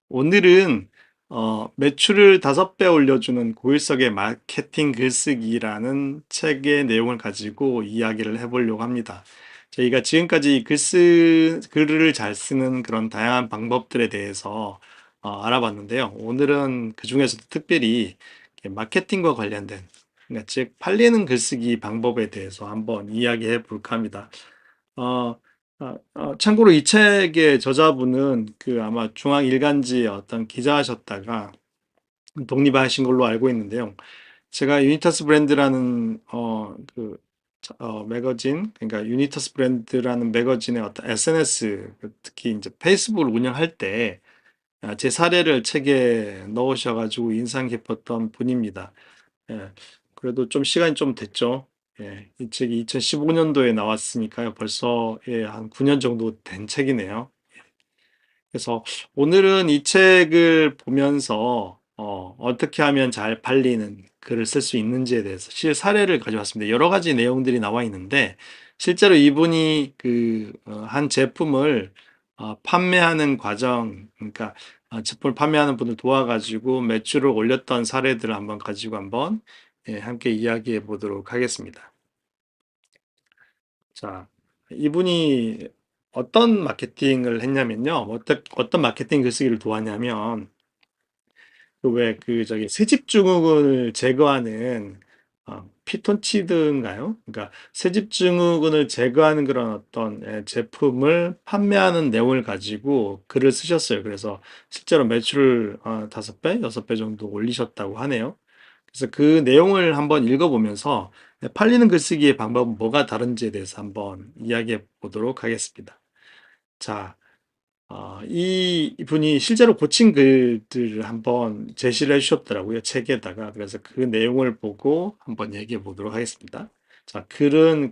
오늘은 매출을 5배 올려주는 고일석의 마케팅 글쓰기라는 책의 내용을 가지고 이야기를 해보려고 합니다. 저희가 지금까지 글을 잘 쓰는 그런 다양한 방법들에 대해서 알아봤는데요. 오늘은 그 중에서도 특별히 마케팅과 관련된, 그러니까 즉 팔리는 글쓰기 방법에 대해서 한번 이야기해 볼까 합니다. 어, 참고로 이 책의 저자분은 그 아마 중앙일간지의 어떤 기자하셨다가 독립하신 걸로 알고 있는데요. 제가 유니터스 브랜드라는 매거진, 그러니까 유니터스 브랜드라는 매거진의 어떤 SNS, 특히 이제 페이스북을 운영할 때 제 사례를 책에 넣으셔가지고 인상 깊었던 분입니다. 예, 그래도 좀 시간이 좀 됐죠. 예, 이 책이 2015년도에 나왔으니까요. 벌써 한 9년 정도 된 책이네요. 그래서 오늘은 이 책을 보면서 떻게 하면 잘 팔리는 글을 쓸 수 있는지에 대해서 실 사례를 가져왔습니다. 여러 가지 내용들이 나와 있는데 실제로 이분이 한 제품을 판매하는 과정, 그러니까 제품을 판매하는 분을 도와가지고 매출을 올렸던 사례들을 한번 가지고 한번 함께 이야기해 보도록 하겠습니다. 자, 이분이 어떤 마케팅을 했냐면요. 어떤 마케팅 글쓰기를 도왔냐면, 저기 새집 증후군을 제거하는, 피톤치드인가요? 그러니까 새집 증후군을 제거하는 그런 어떤 제품을 판매하는 내용을 가지고 글을 쓰셨어요. 그래서 실제로 매출을 5배, 6배 정도 올리셨다고 하네요. 그래서 그 내용을 한번 읽어보면서 팔리는 글쓰기의 방법은 뭐가 다른지에 대해서 한번 이야기해 보도록 하겠습니다. 자, 이 분이 실제로 고친 글들을 한번 제시를 해주셨더라고요. 책에다가. 그래서 그 내용을 보고 한번 얘기해 보도록 하겠습니다. 자, 글은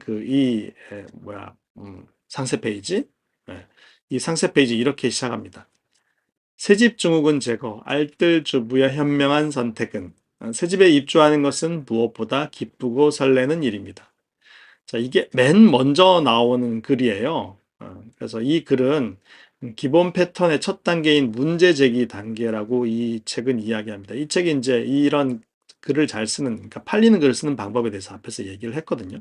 상세 페이지. 네, 이 상세 페이지 이렇게 시작합니다. 새집 증후군 제거, 알뜰 주부의 현명한 선택은 새집에 입주하는 것은 무엇보다 기쁘고 설레는 일입니다. 자, 이게 맨 먼저 나오는 글이에요. 그래서 이 글은 기본 패턴의 첫 단계인 문제 제기 단계라고 이 책은 이야기합니다. 이 책이 이제 이런 글을 잘 쓰는, 그러니까 팔리는 글을 쓰는 방법에 대해서 앞에서 얘기를 했거든요.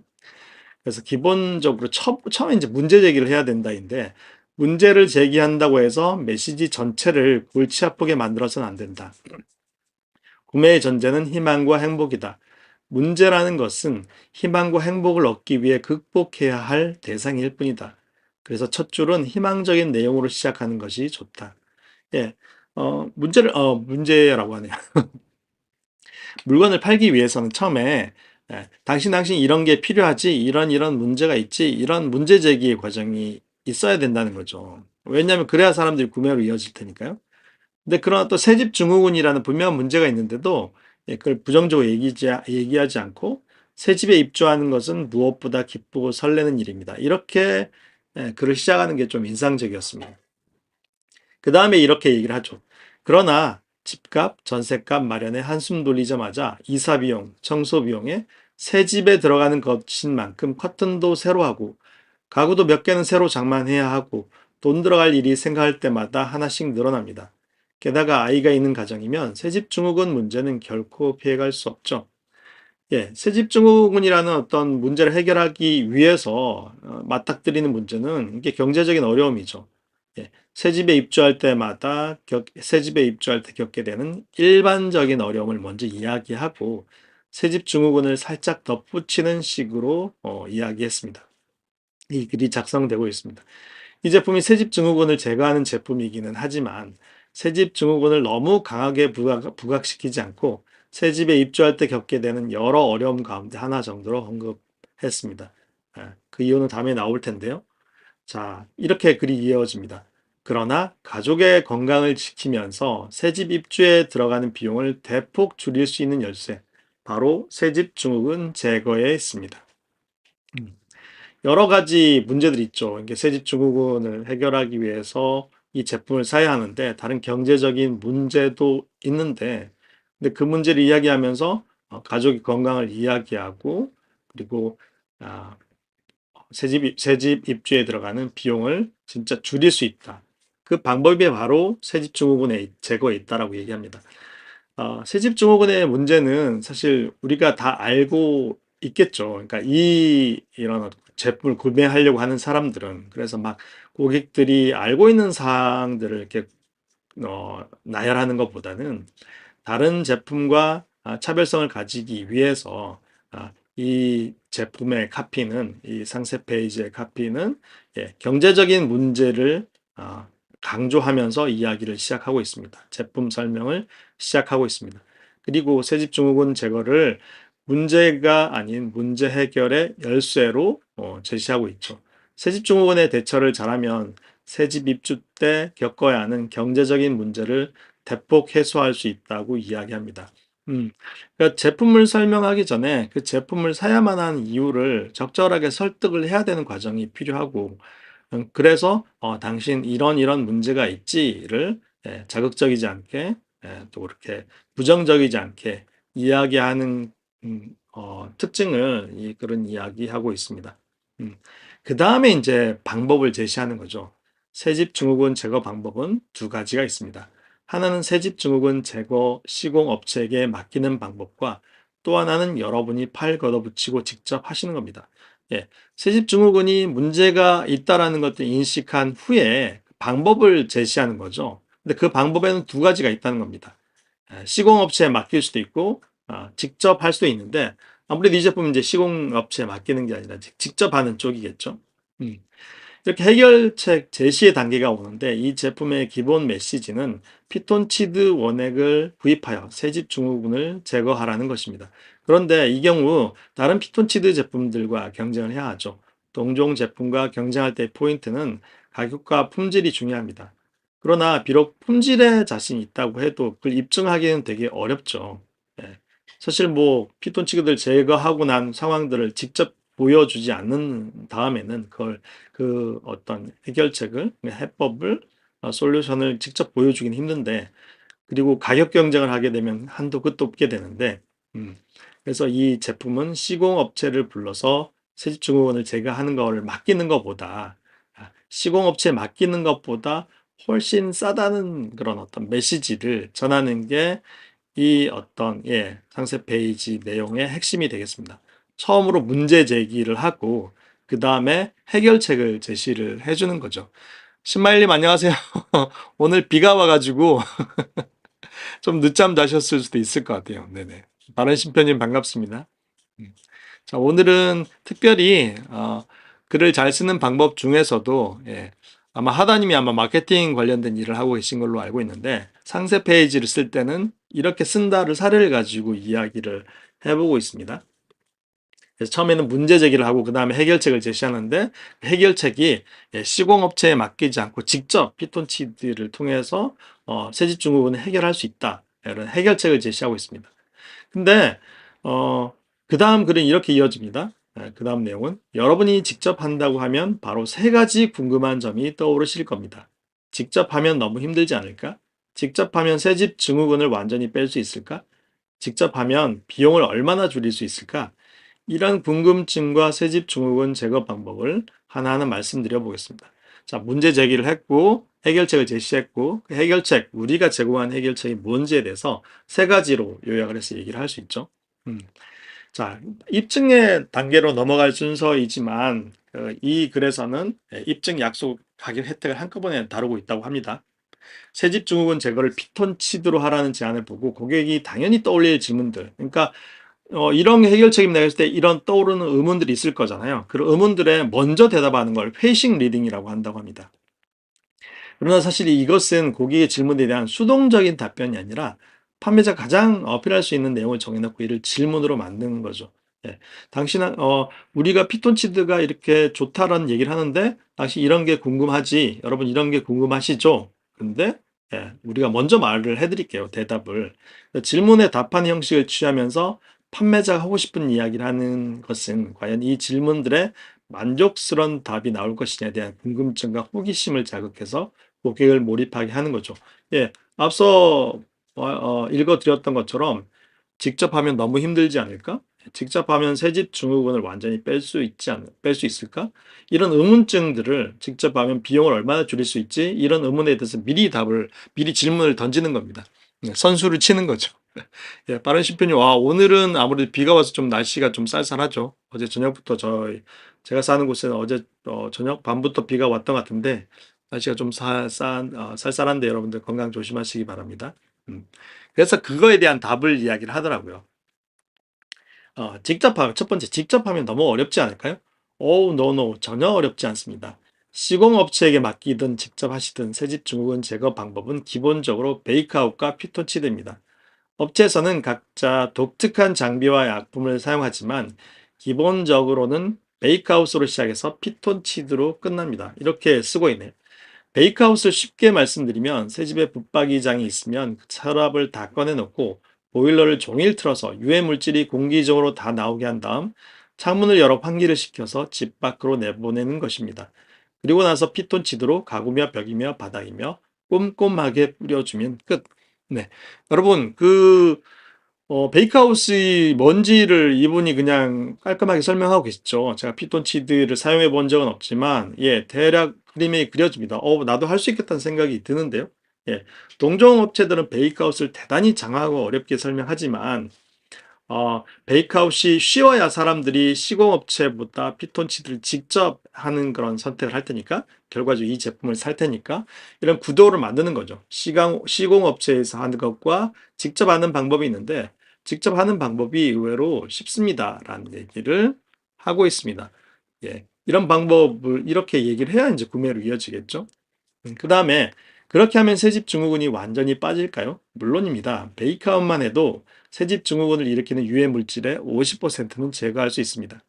그래서 기본적으로 처음에 이제 문제 제기를 해야 된다인데, 문제를 제기한다고 해서 메시지 전체를 골치 아프게 만들어서는 안 된다. 구매의 전제는 희망과 행복이다. 문제라는 것은 희망과 행복을 얻기 위해 극복해야 할 대상일 뿐이다. 그래서 첫 줄은 희망적인 내용으로 시작하는 것이 좋다. 예, 문제라고 하네요. 물건을 팔기 위해서는 처음에 당신 이런 게 필요하지, 이런 문제가 있지, 이런 문제 제기의 과정이 있어야 된다는 거죠. 왜냐하면 그래야 사람들이 구매로 이어질 테니까요. 근데 그러나 또 새집 증후군이라는 분명한 문제가 있는데도 그걸 부정적으로 얘기하지 않고 새집에 입주하는 것은 무엇보다 기쁘고 설레는 일입니다. 이렇게 글을 시작하는 게 좀 인상적이었습니다. 그 다음에 이렇게 얘기를 하죠. 그러나 집값, 전셋값 마련에 한숨 돌리자마자 이사 비용, 청소 비용에 새 집에 들어가는 것인 만큼 커튼도 새로 하고 가구도 몇 개는 새로 장만해야 하고 돈 들어갈 일이 생각할 때마다 하나씩 늘어납니다. 게다가 아이가 있는 가정이면 새집 증후군 문제는 결코 피해갈 수 없죠. 예, 새집 증후군이라는 어떤 문제를 해결하기 위해서 맞닥뜨리는 문제는 이게 경제적인 어려움이죠. 예, 새 집에 입주할 때 겪게 되는 일반적인 어려움을 먼저 이야기하고 새집 증후군을 살짝 덧붙이는 식으로 이야기했습니다. 이 글이 작성되고 있습니다. 이 제품이 새집 증후군을 제거하는 제품이기는 하지만 새집 증후군을 너무 강하게 부각시키지 않고 새집에 입주할 때 겪게 되는 여러 어려움 가운데 하나 정도로 언급했습니다. 그 이유는 다음에 나올 텐데요. 자, 이렇게 글이 이어집니다. 그러나 가족의 건강을 지키면서 새집 입주에 들어가는 비용을 대폭 줄일 수 있는 열쇠, 바로 새집 증후군 제거에 있습니다. 음. 여러 가지 문제들이 있죠. 이게 새집 증후군을 해결하기 위해서 이 제품을 사야 하는데 다른 경제적인 문제도 있는데 근데 그 문제를 이야기하면서 가족의 건강을 이야기하고 그리고 아, 새집 입주에 들어가는 비용을 진짜 줄일 수 있다. 그 방법이 바로 세집증후군의 제거에 있다라고 얘기합니다. 세집증후군의 문제는 사실 우리가 다 알고 있겠죠. 그러니까 이런 제품을 구매하려고 하는 사람들은 그래서 막 고객들이 알고 있는 사항들을 이렇게 나열하는 것보다는 다른 제품과 차별성을 가지기 위해서 이 제품의 카피는 이 상세 페이지의 카피는 경제적인 문제를 강조하면서 이야기를 시작하고 있습니다. 제품 설명을 시작하고 있습니다. 그리고 세집증후군 제거를 문제가 아닌 문제 해결의 열쇠로 제시하고 있죠. 세집증후군의 대처를 잘하면 새집 입주 때 겪어야 하는 경제적인 문제를 대폭 해소할 수 있다고 이야기합니다. 그러니까 제품을 설명하기 전에 그 제품을 사야만 하는 이유를 적절하게 설득을 해야 되는 과정이 필요하고, 그래서 당신 이런 문제가 있지를 자극적이지 않게 또 그렇게 부정적이지 않게 이야기하는 특징을 이 글은 이야기하고 있습니다. 그 다음에 이제 방법을 제시하는 거죠. 새집 증후군 제거 방법은 두 가지가 있습니다. 하나는 새집 증후군 제거 시공업체에게 맡기는 방법과 또 하나는 여러분이 팔 걷어붙이고 직접 하시는 겁니다. 새집 증후군이 문제가 있다라는 것을 인식한 후에 방법을 제시하는 거죠. 근데 그 방법에는 두 가지가 있다는 겁니다. 시공업체에 맡길 수도 있고 직접 할 수도 있는데, 아무래도 이 제품은 이제 시공업체에 맡기는 게 아니라 직접 하는 쪽이겠죠. 이렇게 해결책 제시의 단계가 오는데, 이 제품의 기본 메시지는 피톤치드 원액을 구입하여 새집 증후군을 제거하라는 것입니다. 그런데 이 경우 다른 피톤치드 제품들과 경쟁을 해야 하죠. 동종 제품과 경쟁할 때 포인트는 가격과 품질이 중요합니다. 그러나 비록 품질에 자신이 있다고 해도 그걸 입증하기는 되게 어렵죠. 예. 사실 뭐 피톤치드를 제거하고 난 상황들을 직접 보여주지 않는 다음에는 그걸 그 어떤 해결책을, 해법을, 솔루션을 직접 보여주긴 힘든데, 그리고 가격 경쟁을 하게 되면 한도 끝도 없게 되는데, 그래서 이 제품은 시공업체를 불러서 세집증후군을 제거하는 거를 맡기는 것보다, 시공업체에 맡기는 것보다 훨씬 싸다는 그런 어떤 메시지를 전하는 게 이 어떤 상세 페이지 내용의 핵심이 되겠습니다. 처음으로 문제 제기를 하고 그 다음에 해결책을 제시를 해주는 거죠. 신마일님 안녕하세요. 오늘 비가 와가지고 좀 늦잠 자셨을 수도 있을 것 같아요. 네네. 바른 심표님 반갑습니다. 자, 오늘은 특별히 글을 잘 쓰는 방법 중에서도 아마 하다님이 아마 마케팅 관련된 일을 하고 계신 걸로 알고 있는데, 상세 페이지를 쓸 때는 이렇게 쓴다를 사례를 가지고 이야기를 해보고 있습니다. 그래서 처음에는 문제 제기를 하고 그 다음에 해결책을 제시하는데, 해결책이 시공업체에 맡기지 않고 직접 피톤치드를 통해서 새집 증후군을 해결할 수 있다, 이런 해결책을 제시하고 있습니다. 근데 그 다음 글은 이렇게 이어집니다. 그 다음 내용은 여러분이 직접 한다고 하면 바로 세 가지 궁금한 점이 떠오르실 겁니다. 직접 하면 너무 힘들지 않을까? 직접 하면 새집 증후군을 완전히 뺄 수 있을까? 직접 하면 비용을 얼마나 줄일 수 있을까? 이런 궁금증과 새집 증후군 제거 방법을 하나하나 말씀드려 보겠습니다. 자, 문제 제기를 했고 해결책을 제시했고, 그 해결책, 우리가 제공한 해결책이 뭔지에 대해서 세 가지로 요약을 해서 얘기를 할 수 있죠. 자, 입증의 단계로 넘어갈 순서이지만 이 글에서는 입증, 약속, 가격, 혜택을 한꺼번에 다루고 있다고 합니다. 새집 증후군 제거를 피톤치드로 하라는 제안을 보고 고객이 당연히 떠올릴 질문들, 그러니까 이런 해결책이 나왔을 때 이런 떠오르는 의문들이 있을 거잖아요. 그 의문들에 먼저 대답하는 걸 회식 리딩이라고 한다고 합니다. 그러나 사실 이것은 고객의 질문에 대한 수동적인 답변이 아니라 판매자가 가장 어필할 수 있는 내용을 정해놓고 이를 질문으로 만드는 거죠. 우리가 피톤치드가 이렇게 좋다라는 얘기를 하는데, 당신 이런 게 궁금하지? 여러분 이런 게 궁금하시죠? 근데 우리가 먼저 말을 해드릴게요. 대답을. 질문에 답하는 형식을 취하면서 판매자가 하고 싶은 이야기를 하는 것은 과연 이 질문들에 만족스러운 답이 나올 것이냐에 대한 궁금증과 호기심을 자극해서 고객을 몰입하게 하는 거죠. 앞서 읽어드렸던 것처럼 직접 하면 너무 힘들지 않을까? 직접 하면 새집 증후군을 완전히 뺄 수 있을까? 이런 의문증들을 직접 하면 비용을 얼마나 줄일 수 있지? 이런 의문에 대해서 미리 질문을 던지는 겁니다. 선수를 치는 거죠. 예, 빠른 심표님, 오늘은 아무래도 비가 와서 좀 날씨가 좀 쌀쌀하죠. 어제 저녁부터 제가 사는 곳에는 어제 저녁 밤부터 비가 왔던 것 같은데, 날씨가 좀 쌀쌀한데 여러분들 건강 조심하시기 바랍니다. 그래서 그거에 대한 답을 이야기를 하더라고요. 첫 번째, 직접 하면 너무 어렵지 않을까요? 노, 전혀 어렵지 않습니다. 시공업체에게 맡기든 직접 하시든 새집 증후군 제거 방법은 기본적으로 베이크아웃과 피톤치드입니다. 업체에서는 각자 독특한 장비와 약품을 사용하지만 기본적으로는 베이크아웃으로 시작해서 피톤치드로 끝납니다. 이렇게 쓰고 있네요. 베이크아웃을 쉽게 말씀드리면 새집에 붙박이장이 있으면 그 서랍을 다 꺼내놓고 보일러를 종일 틀어서 유해 물질이 공기적으로 다 나오게 한 다음 창문을 열어 환기를 시켜서 집 밖으로 내보내는 것입니다. 그리고 나서 피톤치드로 가구며 벽이며 바닥이며 꼼꼼하게 뿌려주면 끝. 네. 여러분, 베이크하우스의 뭔지를 이분이 그냥 깔끔하게 설명하고 계시죠. 제가 피톤치드를 사용해 본 적은 없지만, 예, 대략 그림이 그려집니다. 나도 할 수 있겠다는 생각이 드는데요. 예, 동종업체들은 베이크하우스를 대단히 장하고 어렵게 설명하지만, 베이크아웃이 쉬워야 사람들이 시공업체보다 피톤치드를 직접 하는 그런 선택을 할 테니까, 결과적으로 이 제품을 살 테니까, 이런 구도를 만드는 거죠. 시공업체에서 하는 것과 직접 하는 방법이 있는데, 직접 하는 방법이 의외로 쉽습니다라는 얘기를 하고 있습니다. 예. 이런 방법을 이렇게 얘기를 해야 이제 구매로 이어지겠죠. 그 다음에 그렇게 하면 새집 증후군이 완전히 빠질까요? 물론입니다. 베이크아웃만 해도 새집 증후군을 일으키는 유해 물질의 50%는 제거할 수 있습니다.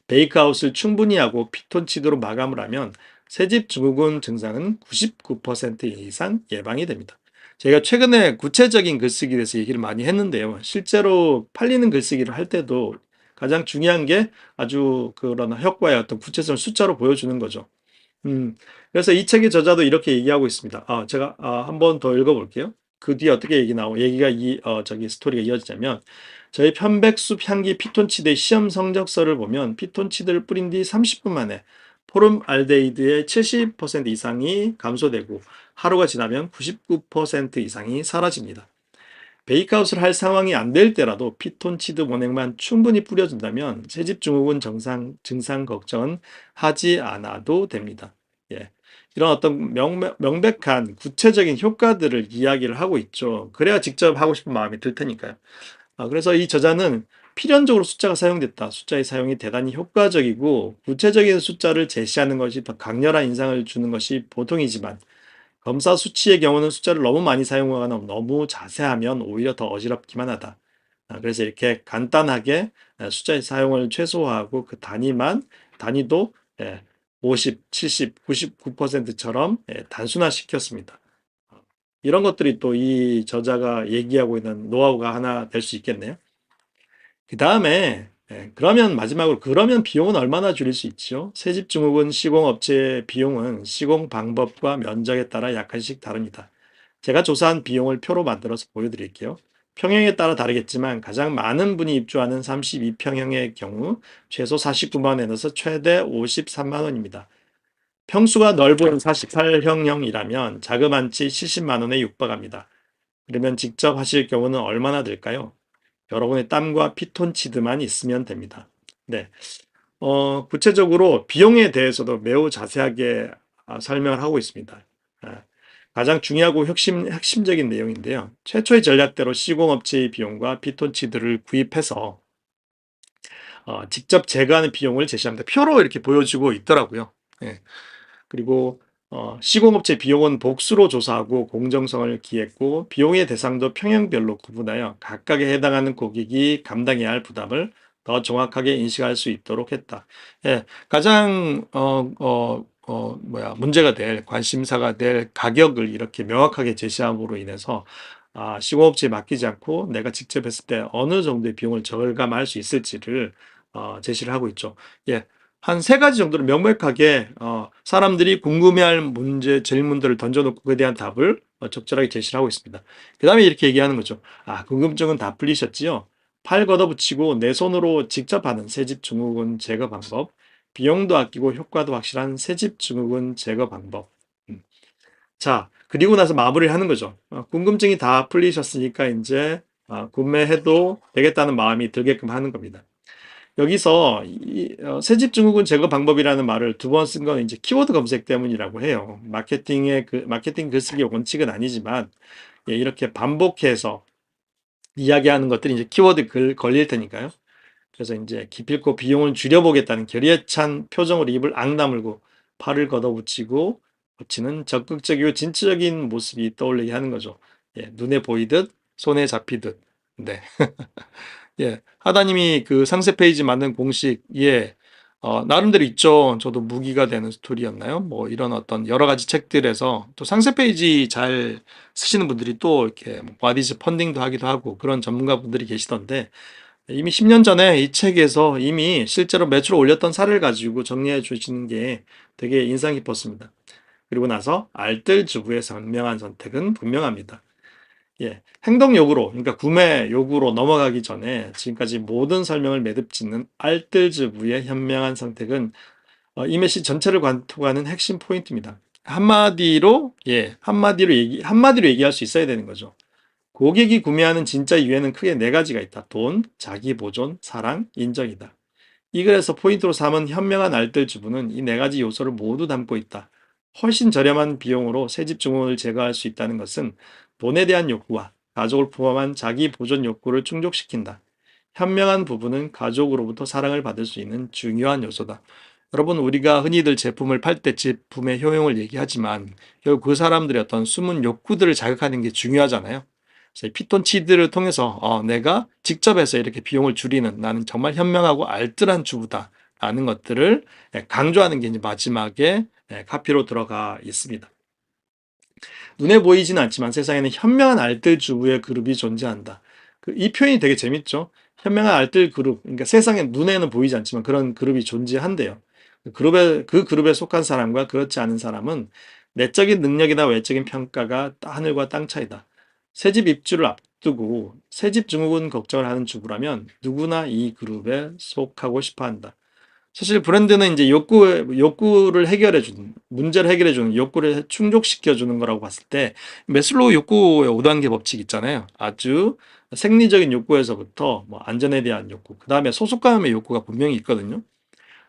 베이크아웃을 충분히 하고 피톤치드로 마감을 하면 새집 증후군 증상은 99% 이상 예방이 됩니다. 제가 최근에 구체적인 글쓰기에 대해서 얘기를 많이 했는데요. 실제로 팔리는 글쓰기를 할 때도 가장 중요한 게 아주 그런 효과의 어떤 구체성을 숫자로 보여주는 거죠. 그래서 이 책의 저자도 이렇게 얘기하고 있습니다. 제가 한 번 더 읽어볼게요. 그 뒤에 어떻게 얘기가 스토리가 이어지자면, 저희 편백숲 향기 피톤치드의 시험 성적서를 보면 피톤치드를 뿌린 뒤 30분 만에 포름알데히드의 70% 이상이 감소되고 하루가 지나면 99% 이상이 사라집니다. 베이크아웃을 할 상황이 안 될 때라도 피톤치드 원액만 충분히 뿌려준다면 새집 증후군 증상 걱정은 하지 않아도 됩니다. 예. 이런 어떤 명백한 구체적인 효과들을 이야기를 하고 있죠. 그래야 직접 하고 싶은 마음이 들 테니까요. 그래서 이 저자는 필연적으로 숫자가 사용됐다. 숫자의 사용이 대단히 효과적이고 구체적인 숫자를 제시하는 것이 더 강렬한 인상을 주는 것이 보통이지만 검사 수치의 경우는 숫자를 너무 많이 사용하거나 너무 자세하면 오히려 더 어지럽기만 하다. 그래서 이렇게 간단하게 숫자의 사용을 최소화하고 그 단위도 50, 70, 99%처럼 단순화시켰습니다. 이런 것들이 또 이 저자가 얘기하고 있는 노하우가 하나 될 수 있겠네요. 그 다음에 그러면 마지막으로 비용은 얼마나 줄일 수 있죠? 새집 증후군 시공업체의 비용은 시공 방법과 면적에 따라 약간씩 다릅니다. 제가 조사한 비용을 표로 만들어서 보여드릴게요. 평형에 따라 다르겠지만 가장 많은 분이 입주하는 32평형의 경우 최소 49만 원에서 최대 53만 원입니다. 평수가 넓은 48형형이라면 자그만치 70만 원에 육박합니다. 그러면 직접 하실 경우는 얼마나 들까요? 여러분의 땀과 피톤치드만 있으면 됩니다. 네. 구체적으로 비용에 대해서도 매우 자세하게 설명을 하고 있습니다. 가장 중요하고 핵심적인 내용인데요. 최초의 전략대로 시공업체의 비용과 피톤치드를 구입해서 직접 제거하는 비용을 제시합니다. 표로 이렇게 보여주고 있더라고요. 예. 그리고 시공업체 비용은 복수로 조사하고 공정성을 기했고 비용의 대상도 평형별로 구분하여 각각에 해당하는 고객이 감당해야 할 부담을 더 정확하게 인식할 수 있도록 했다. 예, 가장 문제가 될 관심사가 될 가격을 이렇게 명확하게 제시함으로 인해서 시공업체에 맡기지 않고 내가 직접 했을 때 어느 정도의 비용을 절감할 수 있을지를 제시를 하고 있죠. 예, 한 세 가지 정도로 명백하게 사람들이 궁금해할 질문들을 던져놓고 그에 대한 답을 적절하게 제시를 하고 있습니다. 그 다음에 이렇게 얘기하는 거죠. 궁금증은 다 풀리셨지요? 팔 걷어붙이고 내 손으로 직접 하는 새집 증후군 제거 방법, 비용도 아끼고 효과도 확실한 새집 증후군 제거 방법. 자, 그리고 나서 마무리를 하는 거죠. 궁금증이 다 풀리셨으니까 이제 구매해도 되겠다는 마음이 들게끔 하는 겁니다. 여기서 새집 증후군 제거 방법이라는 말을 두 번 쓴 건 이제 키워드 검색 때문이라고 해요. 마케팅 글쓰기 원칙은 아니지만 이렇게 반복해서 이야기하는 것들이 이제 키워드 글 걸릴 테니까요. 그래서 이제 기필코 비용을 줄여보겠다는 결의에 찬 표정으로 입을 앙 다물고 팔을 걷어붙이고 붙이는 적극적이고 진취적인 모습이 떠올리게 하는 거죠. 눈에 보이듯 손에 잡히듯. 네. 하다님이 그 상세 페이지 만든 공식, 나름대로 있죠. 저도 무기가 되는 스토리였나요? 뭐 이런 어떤 여러 가지 책들에서 또 상세 페이지 잘 쓰시는 분들이 또 이렇게 와디즈 펀딩도 하기도 하고 그런 전문가 분들이 계시던데 이미 10년 전에 이 책에서 이미 실제로 매출을 올렸던 사례를 가지고 정리해 주시는 게 되게 인상 깊었습니다. 그리고 나서 알뜰 주부의 선명한 선택은 분명합니다. 행동 요구로, 그러니까 구매 요구로 넘어가기 전에 지금까지 모든 설명을 매듭짓는 알뜰 주부의 현명한 선택은 이 메시지 전체를 관통하는 핵심 포인트입니다. 한마디로 얘기할 수 있어야 되는 거죠. 고객이 구매하는 진짜 이유에는 크게 네 가지가 있다. 돈, 자기 보존, 사랑, 인정이다. 이 글에서 포인트로 삼은 현명한 알뜰 주부는 이 네 가지 요소를 모두 담고 있다. 훨씬 저렴한 비용으로 새집 증후군을 제거할 수 있다는 것은 돈에 대한 욕구와 가족을 포함한 자기 보존 욕구를 충족시킨다. 현명한 부부는 가족으로부터 사랑을 받을 수 있는 중요한 요소다. 여러분, 우리가 흔히들 제품을 팔 때 제품의 효용을 얘기하지만 결국 그 사람들의 어떤 숨은 욕구들을 자극하는 게 중요하잖아요. 그래서 피톤치드를 통해서 내가 직접 해서 이렇게 비용을 줄이는 나는 정말 현명하고 알뜰한 주부다라는 것들을 강조하는 게 이제 마지막에 카피로 들어가 있습니다. 눈에 보이지는 않지만 세상에는 현명한 알뜰 주부의 그룹이 존재한다. 이 표현이 되게 재밌죠? 현명한 알뜰 그룹, 그러니까 세상에 눈에는 보이지 않지만 그런 그룹이 존재한대요. 그 그룹에 속한 사람과 그렇지 않은 사람은 내적인 능력이나 외적인 평가가 하늘과 땅 차이다. 새집 입주를 앞두고 새집 증후군 걱정을 하는 주부라면 누구나 이 그룹에 속하고 싶어 한다. 사실 브랜드는 이제 욕구를 해결해주는, 문제를 해결해주는, 욕구를 충족시켜주는 거라고 봤을 때, 매슬로우 욕구의 5단계 법칙 있잖아요. 아주 생리적인 욕구에서부터 뭐 안전에 대한 욕구, 그 다음에 소속감의 욕구가 분명히 있거든요.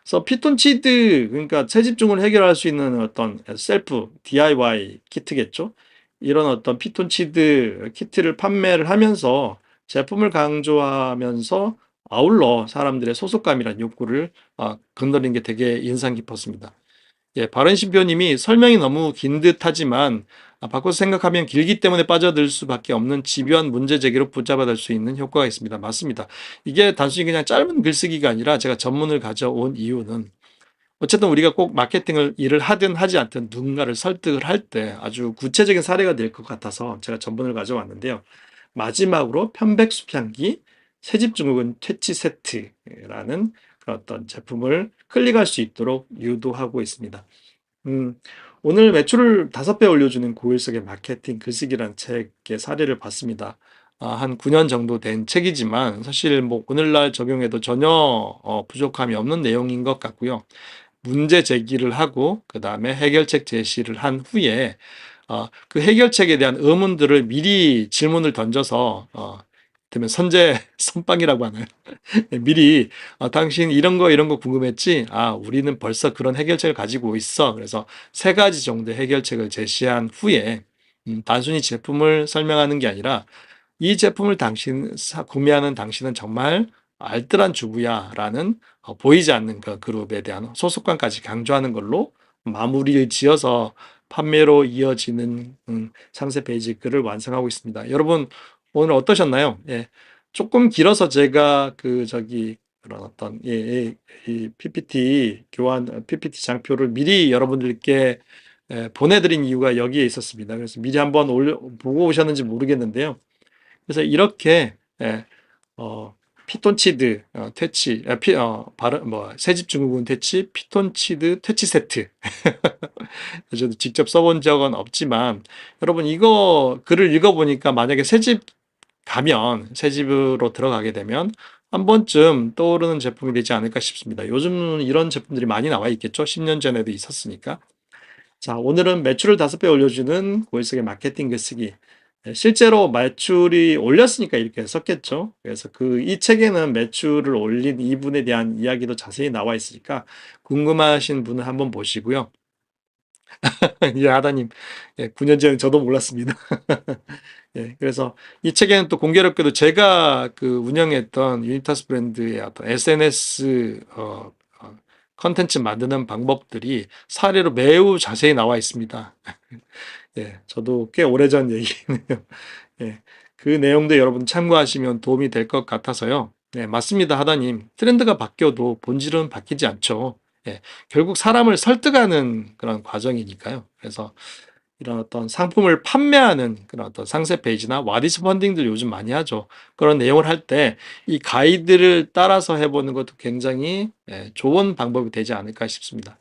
그래서 피톤치드, 그러니까 채집중을 해결할 수 있는 어떤 셀프, DIY 키트겠죠. 이런 어떤 피톤치드 키트를 판매를 하면서 제품을 강조하면서 아울러 사람들의 소속감이란 욕구를 건드린 게 되게 인상 깊었습니다. 바른 신표님이 설명이 너무 긴 듯하지만 바꿔서 생각하면 길기 때문에 빠져들 수밖에 없는 집요한 문제 제기로 붙잡아둘 수 있는 효과가 있습니다. 맞습니다. 이게 단순히 그냥 짧은 글쓰기가 아니라 제가 전문을 가져온 이유는 어쨌든 우리가 꼭 마케팅을 일을 하든 하지 않든 누군가를 설득을 할 때 아주 구체적인 사례가 될 것 같아서 제가 전문을 가져왔는데요. 마지막으로 편백수평기 새집증후군 퇴치 세트라는 그런 어떤 제품을 클릭할 수 있도록 유도하고 있습니다. 오늘 매출을 5배 올려주는 고일석의 마케팅 글쓰기라는 책의 사례를 봤습니다. 한 9년 정도 된 책이지만 사실 뭐 오늘날 적용해도 전혀 부족함이 없는 내용인 것 같고요. 문제 제기를 하고 그 다음에 해결책 제시를 한 후에 그 해결책에 대한 의문들을 미리 질문을 던져서 되면 선빵이라고 하나요? 미리 당신 이런 거 궁금했지? 우리는 벌써 그런 해결책을 가지고 있어. 그래서 3가지 정도의 해결책을 제시한 후에 단순히 제품을 설명하는 게 아니라 이 제품을 구매하는 당신은 정말 알뜰한 주부야라는 보이지 않는 그 그룹에 대한 소속감까지 강조하는 걸로 마무리를 지어서 판매로 이어지는 상세 페이지 글을 완성하고 있습니다. 여러분 오늘 어떠셨나요? 조금 길어서 제가 그런 어떤 이 PPT 장표를 미리 여러분들께 보내드린 이유가 여기에 있었습니다. 그래서 미리 한번 보고 오셨는지 모르겠는데요. 그래서 이렇게 피톤치드 퇴치, 새집 증후군 퇴치, 피톤치드 퇴치 세트. 저도 직접 써본 적은 없지만 여러분 이거 글을 읽어보니까 만약에 새집 가면, 새 집으로 들어가게 되면 한 번쯤 떠오르는 제품이 되지 않을까 싶습니다. 요즘은 이런 제품들이 많이 나와 있겠죠. 10년 전에도 있었으니까. 자, 오늘은 매출을 5배 올려주는 고일석의 마케팅 글쓰기. 실제로 매출이 올렸으니까 이렇게 썼겠죠. 그래서 이 책에는 매출을 올린 이분에 대한 이야기도 자세히 나와 있으니까 궁금하신 분은 한번 보시고요. 예, 하다님. 예, 9년 전에 저도 몰랐습니다. 예, 그래서 이 책에는 또 공교롭게도 제가 운영했던 유니타스 브랜드의 어떤 SNS 컨텐츠 만드는 방법들이 사례로 매우 자세히 나와 있습니다. 예, 저도 꽤 오래전 얘기네요. 예, 그 내용도 여러분 참고하시면 도움이 될 것 같아서요. 네, 맞습니다, 하다님. 트렌드가 바뀌어도 본질은 바뀌지 않죠. 예, 결국 사람을 설득하는 그런 과정이니까요. 그래서 이런 어떤 상품을 판매하는 그런 어떤 상세 페이지나 와디스 펀딩들 요즘 많이 하죠. 그런 내용을 할 때 이 가이드를 따라서 해보는 것도 굉장히 좋은 방법이 되지 않을까 싶습니다.